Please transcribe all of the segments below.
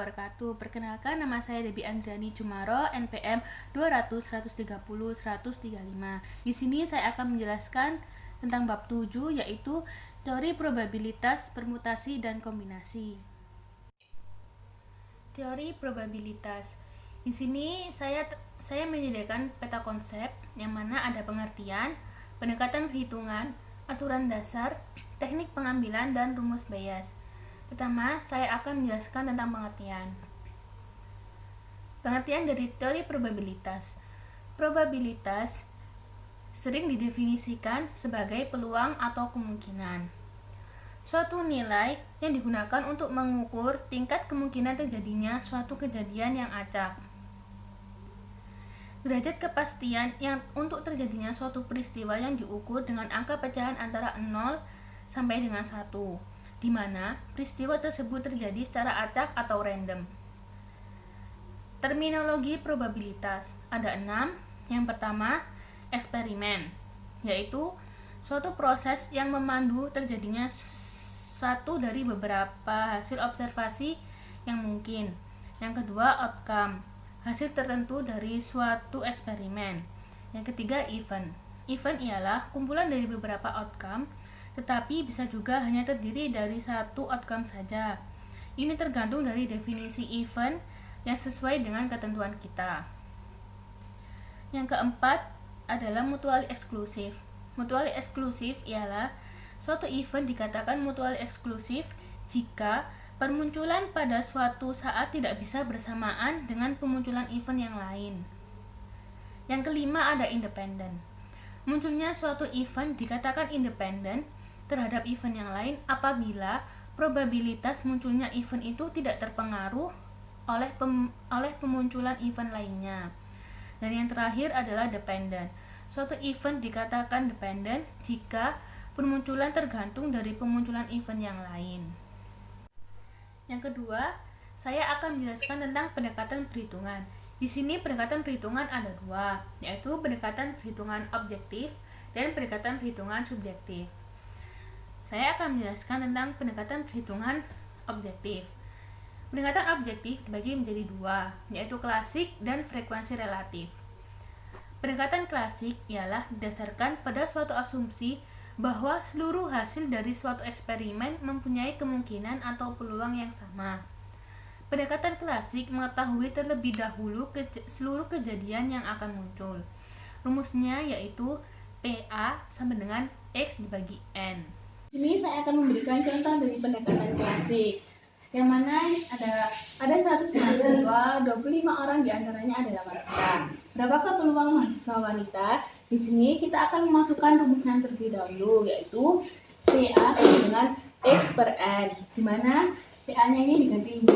wabarakatuh. Perkenalkan, nama saya Debbie Andrani Cumaro, NPM 200-130-135. Di sini saya akan menjelaskan tentang bab 7, yaitu teori probabilitas, permutasi, dan kombinasi. Teori probabilitas. Di sini saya menyediakan peta konsep yang mana ada pengertian, pendekatan perhitungan, aturan dasar, teknik pengambilan, dan rumus Bayes. Pertama, saya akan menjelaskan tentang pengertian. Pengertian dari teori probabilitas. Probabilitas sering didefinisikan sebagai peluang atau kemungkinan. Suatu nilai yang digunakan untuk mengukur tingkat kemungkinan terjadinya suatu kejadian yang acak. Derajat kepastian yang untuk terjadinya suatu peristiwa yang diukur dengan angka pecahan antara 0 sampai dengan 1. Di mana peristiwa tersebut terjadi secara acak atau random. Terminologi probabilitas ada 6. Yang pertama, eksperimen, yaitu suatu proses yang memandu terjadinya satu dari beberapa hasil observasi yang mungkin. Yang kedua, outcome, hasil tertentu dari suatu eksperimen. Yang ketiga, event. Event ialah kumpulan dari beberapa outcome, tetapi bisa juga hanya terdiri dari satu outcome saja. Ini tergantung dari definisi event yang sesuai dengan ketentuan kita. Yang keempat adalah mutually eksklusif. Mutually eksklusif ialah suatu event dikatakan mutually eksklusif jika permunculan pada suatu saat tidak bisa bersamaan dengan pemunculan event yang lain. Yang kelima ada independen. Munculnya suatu event dikatakan independen terhadap event yang lain apabila probabilitas munculnya event itu tidak terpengaruh oleh pemunculan event lainnya. Dan yang terakhir adalah dependen. Suatu event dikatakan dependen jika permunculan tergantung dari pemunculan event yang lain. Yang kedua, saya akan menjelaskan tentang pendekatan perhitungan. Di sini pendekatan perhitungan ada dua, yaitu pendekatan perhitungan objektif dan pendekatan perhitungan subjektif. Saya akan menjelaskan tentang pendekatan perhitungan objektif. Pendekatan objektif dibagi menjadi dua, yaitu klasik dan frekuensi relatif. Pendekatan klasik ialah didasarkan pada suatu asumsi bahwa seluruh hasil dari suatu eksperimen mempunyai kemungkinan atau peluang yang sama. Pendekatan klasik mengetahui terlebih dahulu seluruh kejadian yang akan muncul. Rumusnya yaitu PA sama dengan X dibagi N. Ini saya akan memberikan contoh dari pendekatan klasik, yang mana ada 100 mahasiswa, 25 orang diantaranya adalah wanita. Berapakah peluang mahasiswa wanita? Di sini kita akan memasukkan rumusnya terlebih dahulu, yaitu PA sama dengan X per N, di mana PA-nya ini diganti W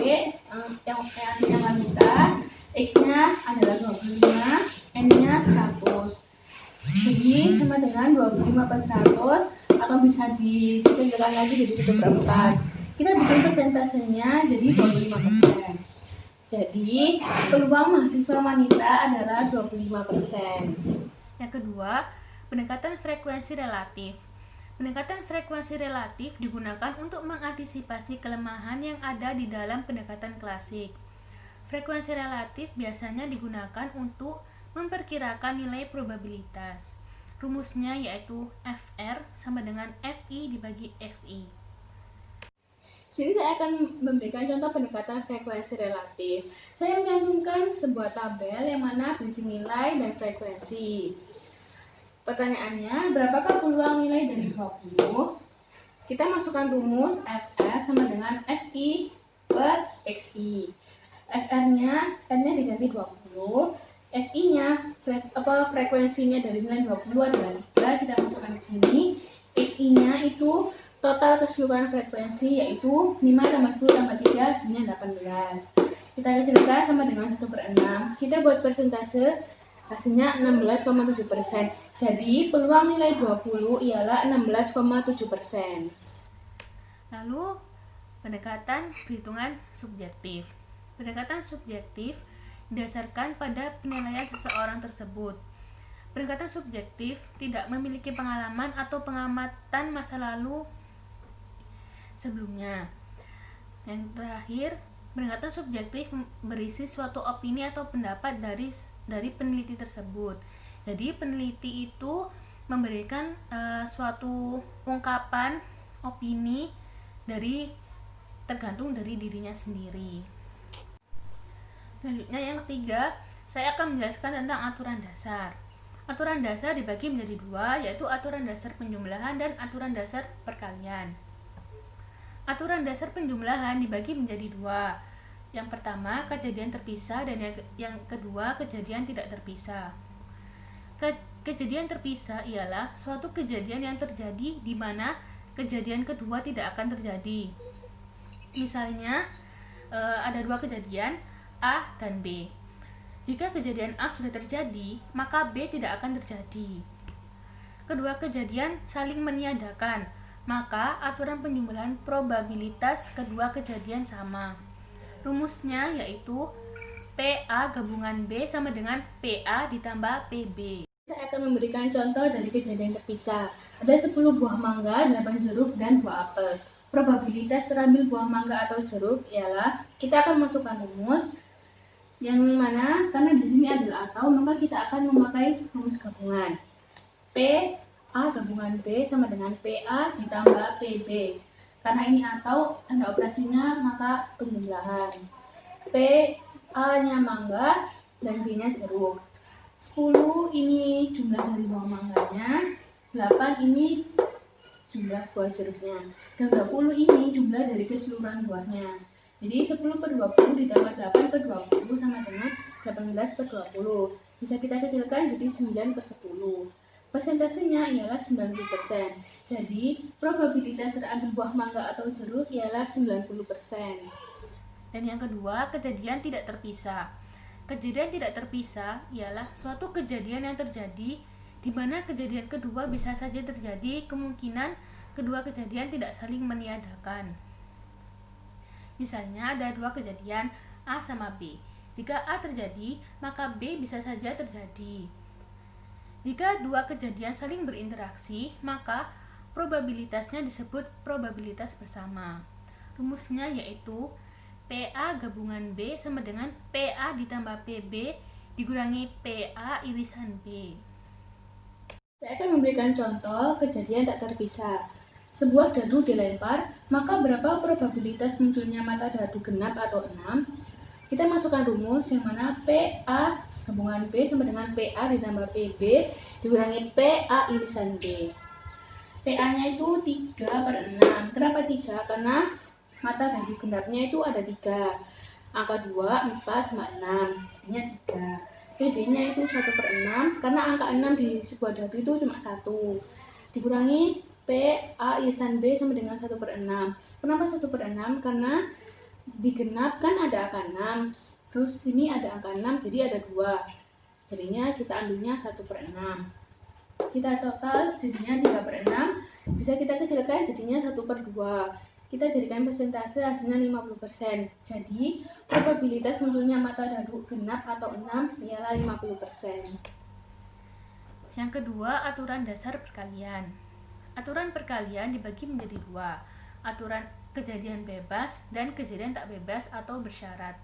yang artinya wanita, X-nya adalah 25, N-nya 100. Jadi sama dengan 25 per 100, atau bisa ditentukan lagi jadi 1/4. Kita bikin persentasenya jadi 25%. Jadi peluang mahasiswa wanita adalah 25%. Yang kedua, pendekatan frekuensi relatif. Pendekatan frekuensi relatif digunakan untuk mengantisipasi kelemahan yang ada di dalam pendekatan klasik. Frekuensi relatif biasanya digunakan untuk memperkirakan nilai probabilitas. Rumusnya yaitu FR sama dengan FI dibagi XI. Sini saya akan memberikan contoh pendekatan frekuensi relatif. Saya mencantumkan sebuah tabel yang mana berisi nilai dan frekuensi. Pertanyaannya, berapakah peluang nilai dari 20? Kita masukkan rumus FR sama dengan FI per XI. FR-nya, N-nya diganti 20. FI-nya, frekuensinya dari nilai 20 adalah 3. Kita masukkan di sini. XI-nya itu total keseluruhan frekuensi, yaitu 5 tambah 10 tambah 3 hasilnya 18. Kita kecilkan sama dengan 1/6. Kita buat persentase, hasilnya 16,7%. Jadi peluang nilai 20 ialah 16,7%. Lalu pendekatan perhitungan subjektif. Pendekatan subjektif didasarkan pada penilaian seseorang tersebut. Pendekatan subjektif tidak memiliki pengalaman atau pengamatan masa lalu sebelumnya. Yang terakhir, Pendekatan subjektif berisi suatu opini atau pendapat dari peneliti tersebut. Jadi peneliti itu memberikan suatu ungkapan opini tergantung dari dirinya sendiri. Selanjutnya yang ketiga, saya akan menjelaskan tentang aturan dasar. Aturan dasar dibagi menjadi dua, yaitu aturan dasar penjumlahan dan aturan dasar perkalian. Aturan dasar penjumlahan dibagi menjadi dua. Yang pertama, kejadian terpisah, dan yang kedua, kejadian tidak terpisah. Kejadian terpisah ialah suatu kejadian yang terjadi di mana kejadian kedua tidak akan terjadi. Misalnya, ada dua kejadian, A dan B. Jika kejadian A sudah terjadi, maka B tidak akan terjadi. Kedua kejadian saling meniadakan, maka aturan penjumlahan probabilitas kedua kejadian sama. Rumusnya yaitu PA gabungan B sama dengan PA ditambah PB. Saya akan memberikan contoh dari kejadian terpisah. Ada 10 buah mangga, 8 jeruk, dan 2 apel. Probabilitas terambil buah mangga atau jeruk ialah, kita akan masukkan rumus yang mana karena di sini adalah atau, maka kita akan memakai rumus gabungan. P A gabungan B sama dengan PA ditambah PB. Karena ini atau tanda operasinya, maka penjumlahan. P A-nya mangga dan B-nya jeruk. 10 ini jumlah dari buah mangganya, 8 ini jumlah buah jeruknya, dan 20 ini jumlah dari keseluruhan buahnya. Jadi 10 per 20 ditambah 8 per 20 sama dengan 18 per 20. Bisa kita kecilkan jadi 9 per 10. Persentasenya ialah 90%. Jadi, probabilitas terambil buah mangga atau jeruk ialah 90%. Dan yang kedua, kejadian tidak terpisah. Kejadian tidak terpisah ialah suatu kejadian yang terjadi di mana kejadian kedua bisa saja terjadi, kemungkinan kedua kejadian tidak saling meniadakan. Misalnya ada dua kejadian A sama B. Jika A terjadi, maka B bisa saja terjadi. Jika dua kejadian saling berinteraksi, maka probabilitasnya disebut probabilitas bersama. Rumusnya yaitu PA gabungan B sama dengan PA ditambah PB dikurangi PA irisan B. Saya akan memberikan contoh kejadian tak terpisah. Sebuah dadu dilempar, maka berapa probabilitas munculnya mata dadu genap atau 6? Kita masukkan rumus yang mana PA gabungan B sama dengan PA ditambah PB dikurangi PA irisan B. PA-nya itu 3 per 6. Kenapa 3? Karena mata dadu genapnya itu ada 3. Angka 2, 4, sama 6. Jadinya 3. PB-nya itu 1 per 6. Karena angka 6 di sebuah dadu itu cuma 1. Dikurangi PA irisan B sama dengan 1 per 6. Kenapa 1 per 6? Karena di genap kan ada angka 6. Terus sini ada angka 6, jadi ada 2. Jadinya kita ambilnya 1 per 6. Kita total jadinya 3 per 6. Bisa kita kecilkan jadinya 1 per 2. Kita jadikan persentase hasilnya 50%. Jadi probabilitas munculnya mata dadu genap atau 6 ialah 50%. Yang kedua, aturan dasar perkalian. Aturan perkalian dibagi menjadi dua. Aturan kejadian bebas dan kejadian tak bebas atau bersyarat.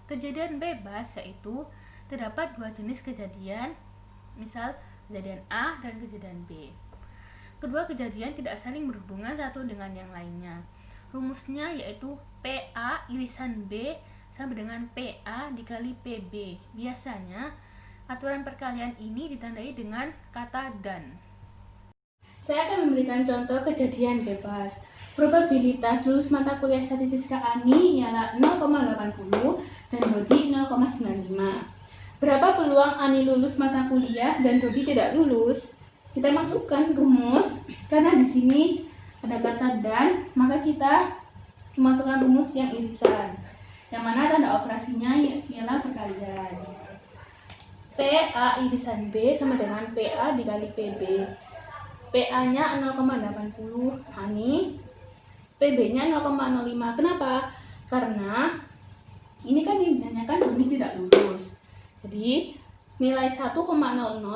Kejadian bebas yaitu terdapat dua jenis kejadian, misal kejadian A dan kejadian B. Kedua kejadian tidak saling berhubungan satu dengan yang lainnya. Rumusnya yaitu PA irisan B sama dengan PA dikali PB. Biasanya aturan perkalian ini ditandai dengan kata dan. Saya akan memberikan contoh kejadian bebas. Probabilitas lulus mata kuliah statistika Ani ialah 0,80 dan Dodi 0,95. Berapa peluang Ani lulus mata kuliah dan Dodi tidak lulus? Kita masukkan rumus, karena di sini ada kata dan, maka kita memasukkan rumus yang irisan, yang mana tanda operasinya ialah perkalian. PA irisan B sama dengan PA dikali PB. PA-nya 0,80 Ani, PB-nya 0,05. Kenapa? Karena ini kan ditanyakan Doni tidak lulus. Jadi nilai 1,00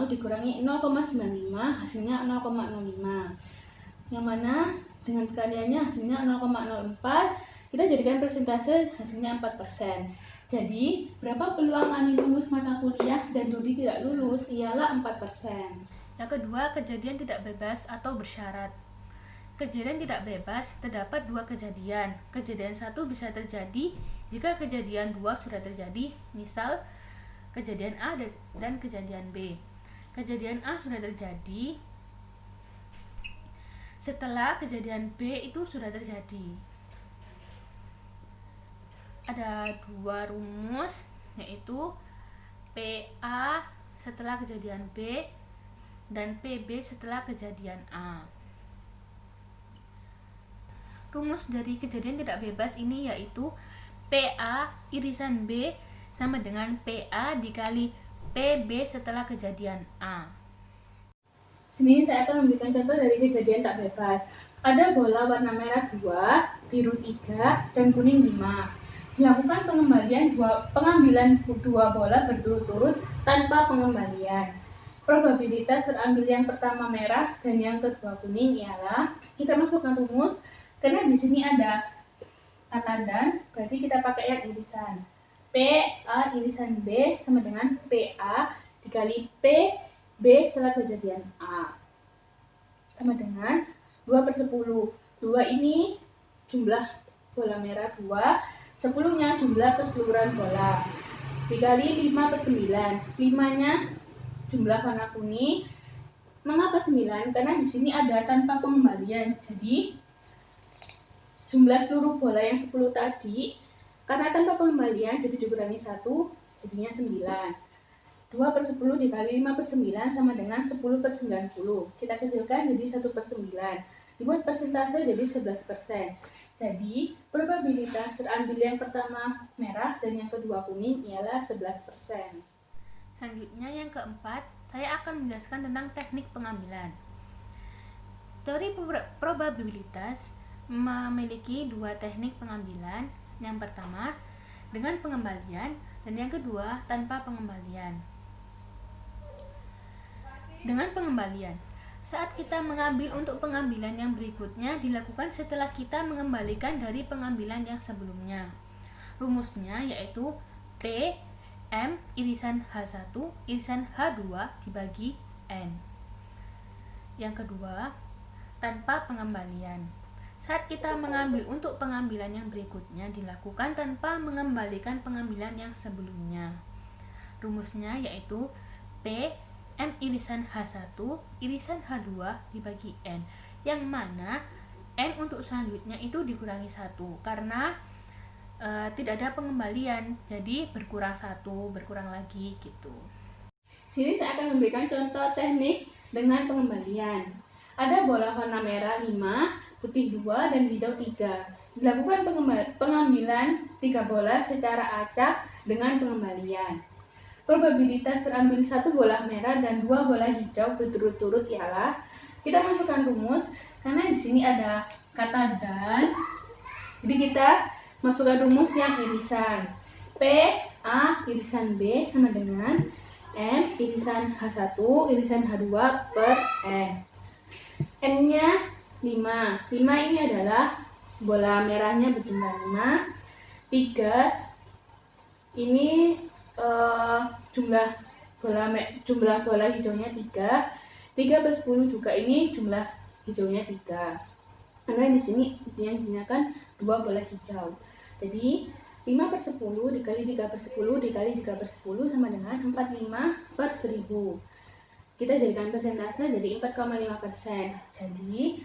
dikurangi 0,95 hasilnya 0,05. Yang mana dengan perkaliannya hasilnya 0,04 Kita jadikan persentase hasilnya 4%. Jadi, berapa peluang Ani lulus mata kuliah dan Dodi tidak lulus? Ialah 4%. Yang kedua, kejadian tidak bebas atau bersyarat. Kejadian tidak bebas terdapat dua kejadian. Kejadian satu bisa terjadi jika kejadian dua sudah terjadi, misal kejadian A dan kejadian B. Kejadian A sudah terjadi setelah kejadian B itu sudah terjadi. Ada dua rumus, yaitu PA setelah kejadian B dan PB setelah kejadian A. Rumus dari kejadian tidak bebas ini yaitu PA irisan B sama dengan PA dikali PB setelah kejadian A. Sini saya akan memberikan contoh dari kejadian tak bebas. Ada bola warna merah 2, biru 3, dan kuning 5. Dilakukan pengambilan dua bola berturut-turut tanpa pengembalian. Probabilitas terambil yang pertama merah dan yang kedua kuning ialah, kita masukkan rumus, karena di sini ada kata dan, berarti kita pakai yang irisan. PA irisan B sama dengan PA dikali PB setelah kejadian A. Sama dengan 2/10. 2 ini jumlah bola merah 2, 10-nya jumlah keseluruhan bola, dikali 5/9. 5-nya jumlah warna kuning. Mengapa 9? Karena di sini ada tanpa pengembalian. Jadi jumlah seluruh bola yang 10 tadi, karena tanpa pengembalian jadi dikurangi 1, jadinya 9. 2/10 dikali 5/9 sama dengan 10/90. Kita kecilkan jadi 1/9. Dibuat persentase jadi 11%. Jadi, probabilitas terambil yang pertama merah dan yang kedua kuning ialah 11%. Selanjutnya yang keempat, saya akan menjelaskan tentang teknik pengambilan. Teori probabilitas memiliki dua teknik pengambilan. Yang pertama, dengan pengembalian, dan yang kedua, tanpa pengembalian. Dengan pengembalian, saat kita mengambil untuk pengambilan yang berikutnya dilakukan setelah kita mengembalikan dari pengambilan yang sebelumnya. Rumusnya yaitu P M irisan H1 irisan H2 dibagi N. Yang kedua, tanpa pengembalian. Saat kita mengambil untuk pengambilan yang berikutnya dilakukan tanpa mengembalikan pengambilan yang sebelumnya. Rumusnya yaitu P M irisan H1 irisan H2 dibagi N, yang mana N untuk selanjutnya itu dikurangi 1 karena tidak ada pengembalian, jadi berkurang 1, berkurang lagi gitu. Sini saya akan memberikan contoh teknik dengan pengembalian. Ada bola warna merah 5, putih 2, dan hijau 3. Dilakukan pengambilan 3 bola secara acak dengan pengembalian. Probabilitas terambil 1 bola merah dan 2 bola hijau berturut-turut ialah, kita masukkan rumus, karena di sini ada kata dan, jadi kita masukkan rumus yang irisan. P A irisan B sama dengan M irisan H1 irisan H2 per N. N-nya 5. 5 ini adalah bola merahnya berjumlah 5. 3 ini jumlah bola hijaunya 3. 3/10 juga ini jumlah hijaunya 3. Karena di sini yang digunakan 2 bola hijau. Jadi 5/10 dikali 3/10 dikali 3/10 sama dengan 45/1000. Kita jadikan persentase jadi 4,5%. Jadi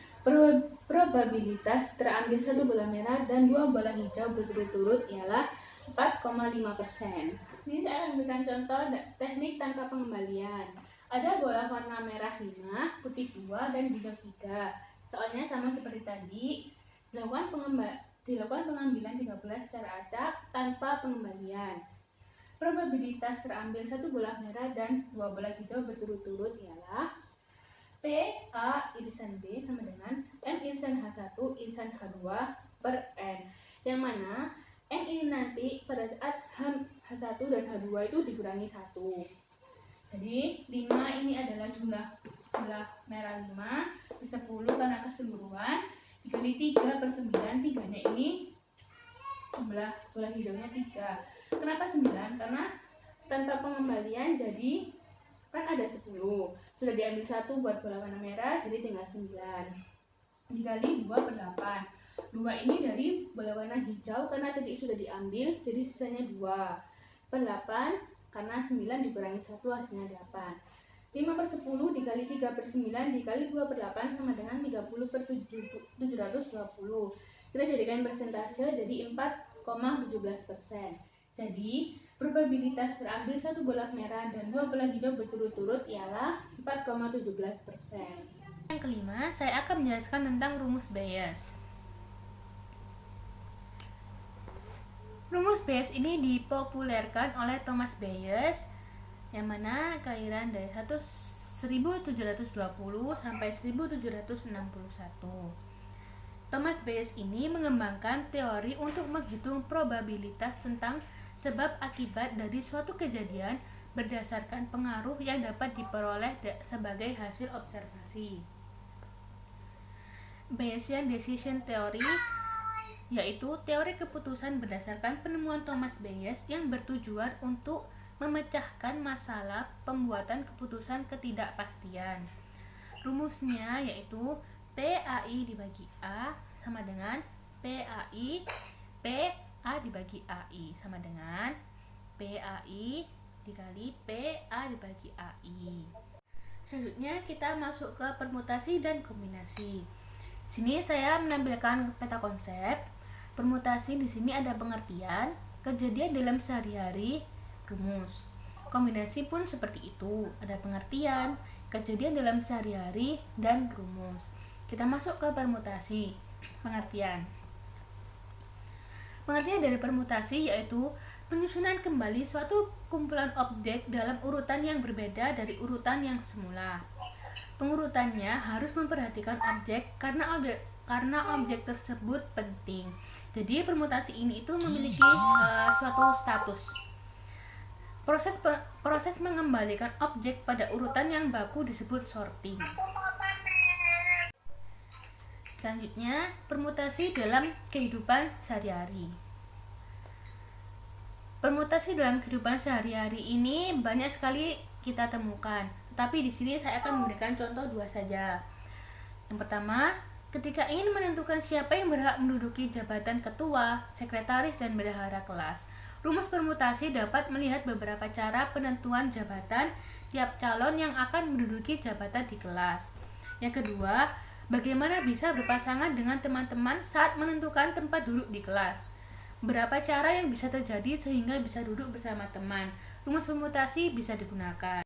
probabilitas terambil 1 bola merah dan 2 bola hijau berturut-turut ialah 4,5%. Ini saya akan memberikan contoh teknik tanpa pengembalian. Ada bola warna merah 5, putih 2, dan hijau 3. Soalnya sama seperti tadi, dilakukan pengambilan 3 bola secara acak tanpa pengembalian. Probabilitas terambil 1 bola merah dan 2 bola hijau berturut-turut ialah P A irisan B sama dengan M irisan H1 irisan H2 per N, yang mana N ini nanti pada saat H1 dan H2 itu dikurangi 1. Jadi 5 ini adalah jumlah bola merah 5, 10 karena keseluruhan, dikali 3/9, 3-nya ini jumlah bola hijaunya 3. Kenapa 9? Karena tanpa pengembalian jadi kan ada 10. Sudah diambil 1 buat bola warna merah, jadi tinggal 9. Dikali 2 per 8. 2 ini dari bola warna hijau karena tadi sudah diambil, jadi sisanya 2 per 8, karena 9 dikurangi 1 hasilnya 8. 5 per 10 dikali 3 per 9 dikali 2 per 8 sama dengan 30 per 720. Kita jadikan persentase jadi 4,17%. Jadi probabilitas terambil 1 bola merah dan 2 bola hijau berturut-turut ialah 4,17%. Yang kelima, saya akan menjelaskan tentang rumus Bayes. Rumus Bayes ini dipopulerkan oleh Thomas Bayes, yang mana kelahiran dari 1720 sampai 1761. Thomas Bayes ini mengembangkan teori untuk menghitung probabilitas tentang sebab akibat dari suatu kejadian berdasarkan pengaruh yang dapat diperoleh sebagai hasil observasi. Bayesian Decision Theory yaitu teori keputusan berdasarkan penemuan Thomas Bayes yang bertujuan untuk memecahkan masalah pembuatan keputusan ketidakpastian. Rumusnya yaitu PAI dibagi A sama dengan PAI PA dibagi AI sama dengan PAI dikali PA dibagi AI. Selanjutnya kita masuk ke permutasi dan kombinasi. Sini saya menampilkan peta konsep. Permutasi di sini ada pengertian, kejadian dalam sehari-hari, rumus. Kombinasi pun seperti itu, ada pengertian, kejadian dalam sehari-hari, dan rumus. Kita masuk ke permutasi. Pengertian dari permutasi yaitu penyusunan kembali suatu kumpulan objek dalam urutan yang berbeda dari urutan yang semula. Pengurutannya harus memperhatikan objek karena objek tersebut penting. Jadi permutasi ini itu memiliki suatu status. Proses mengembalikan objek pada urutan yang baku disebut sorting. Selanjutnya, permutasi dalam kehidupan sehari-hari. Permutasi dalam kehidupan sehari-hari ini banyak sekali kita temukan, tetapi di sini saya akan memberikan contoh 2 saja. Yang pertama, ketika ingin menentukan siapa yang berhak menduduki jabatan ketua, sekretaris, dan bendahara kelas, rumus permutasi dapat melihat beberapa cara penentuan jabatan tiap calon yang akan menduduki jabatan di kelas. Yang kedua, bagaimana bisa berpasangan dengan teman-teman saat menentukan tempat duduk di kelas? Berapa cara yang bisa terjadi sehingga bisa duduk bersama teman? Rumus permutasi bisa digunakan.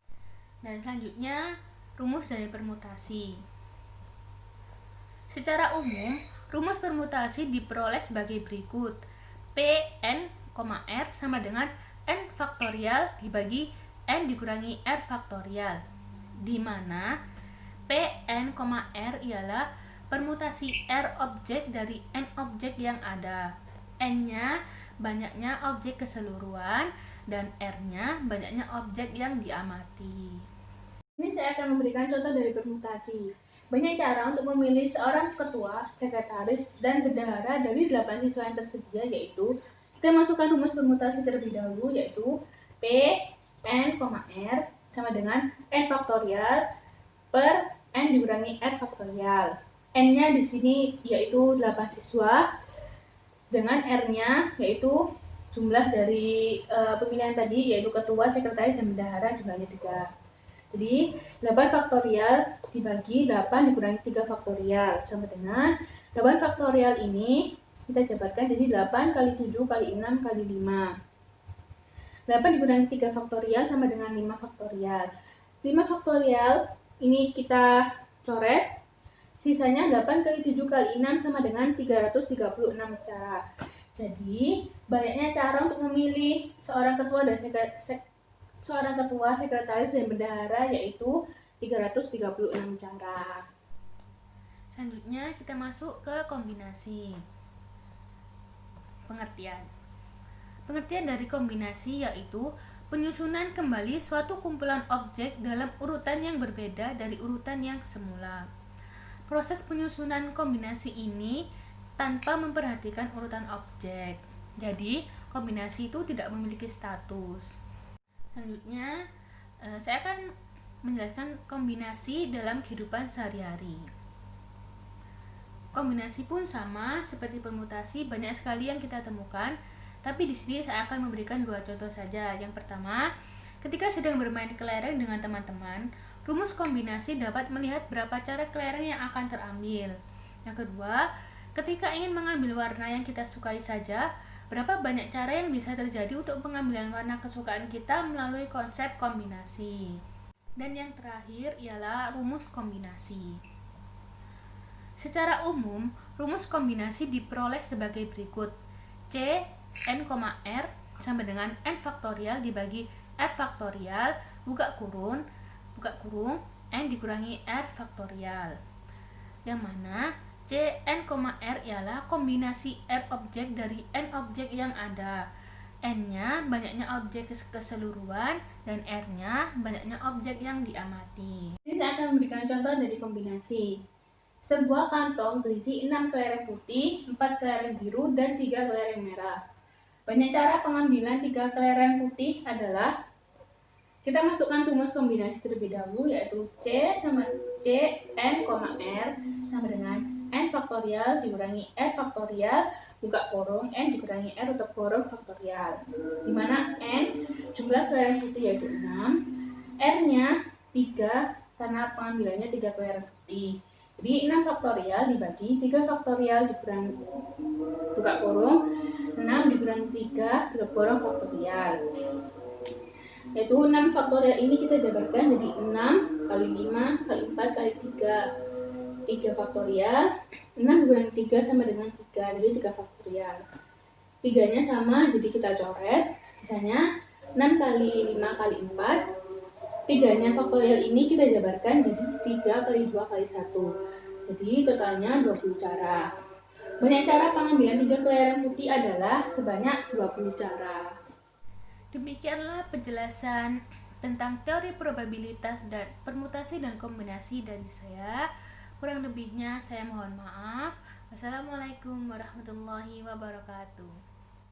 Dan selanjutnya, rumus dari permutasi. Secara umum, rumus permutasi diperoleh sebagai berikut. Pn, R sama dengan n faktorial dibagi n dikurangi r faktorial, di mana Pn, R ialah permutasi R objek dari N objek yang ada. N-nya banyaknya objek keseluruhan dan R-nya banyaknya objek yang diamati. Ini saya akan memberikan contoh dari permutasi. Banyak cara untuk memilih seorang ketua, sekretaris, dan bendahara dari 8 siswa yang tersedia, yaitu kita masukkan rumus permutasi terlebih dahulu, yaitu Pn, R sama dengan N faktorial per N dikurangi R faktorial. N-nya di sini yaitu 8 siswa, dengan R-nya yaitu jumlah dari pemilihan tadi, yaitu ketua, sekretaris, dan bendahara, jumlahnya 3. Jadi 8 faktorial dibagi 8 dikurangi 3 faktorial sama dengan 8 faktorial ini kita jabarkan jadi 8 kali 7 kali 6 kali 5. 8 dikurangi 3 faktorial sama dengan 5 faktorial. 5 faktorial ini kita coret, sisanya 8 kali 7 kali 6 sama dengan 336 cara. Jadi, banyaknya cara untuk memilih seorang ketua, sekretaris, dan bendahara, yaitu 336 cara. Selanjutnya, kita masuk ke kombinasi. Pengertian dari kombinasi yaitu penyusunan kembali suatu kumpulan objek dalam urutan yang berbeda dari urutan yang semula. Proses penyusunan kombinasi ini tanpa memperhatikan urutan objek. Jadi, kombinasi itu tidak memiliki status. Selanjutnya, saya akan menjelaskan kombinasi dalam kehidupan sehari-hari. Kombinasi pun sama seperti permutasi, banyak sekali yang kita temukan, tapi di sini saya akan memberikan 2 contoh saja. Yang pertama, ketika sedang bermain kelereng dengan teman-teman, rumus kombinasi dapat melihat berapa cara kelereng yang akan terambil. Yang kedua, ketika ingin mengambil warna yang kita sukai saja, berapa banyak cara yang bisa terjadi untuk pengambilan warna kesukaan kita melalui konsep kombinasi. Dan yang terakhir ialah rumus kombinasi. Secara umum, rumus kombinasi diperoleh sebagai berikut. C n, R sama dengan n faktorial dibagi r faktorial buka kurung n dikurangi r faktorial, yang mana C n, R ialah kombinasi r objek dari n objek yang ada. N-nya banyaknya objek keseluruhan dan R-nya banyaknya objek yang diamati. Ini saya akan memberikan contoh dari kombinasi. Sebuah kantong berisi 6 kelereng putih, 4 kelereng biru, dan 3 kelereng merah. Banyak cara pengambilan 3 kelereng putih adalah kita masukkan rumus kombinasi terlebih dahulu, yaitu C n, R sama dengan n faktorial dikurangi r faktorial buka kurung n dikurangi r tutup kurung faktorial, dimana n jumlah kelereng putih yaitu 6, r-nya 3 karena pengambilannya 3 kelereng putih. Jadi 6 faktorial dibagi 3 faktorial dikurangi buka kurung 6 dikurangi 3 tutup kurung faktorial, yaitu 6 faktorial ini kita jabarkan jadi 6 kali 5 kali 4 kali 3 faktorial. 6 dikurangi 3 sama dengan 3, jadi 3 faktorial. 3 nya sama, jadi kita coret. Misalnya 6 kali 5 kali 4, 3 nya faktorial ini kita jabarkan jadi 3 kali 2 kali 1. Jadi totalnya 20 cara. Banyak cara pengambilan 3 kelereng putih adalah sebanyak 20 cara. Demikianlah penjelasan tentang teori probabilitas dan permutasi dan kombinasi dari saya. Kurang lebihnya saya mohon maaf. Wassalamualaikum warahmatullahi wabarakatuh.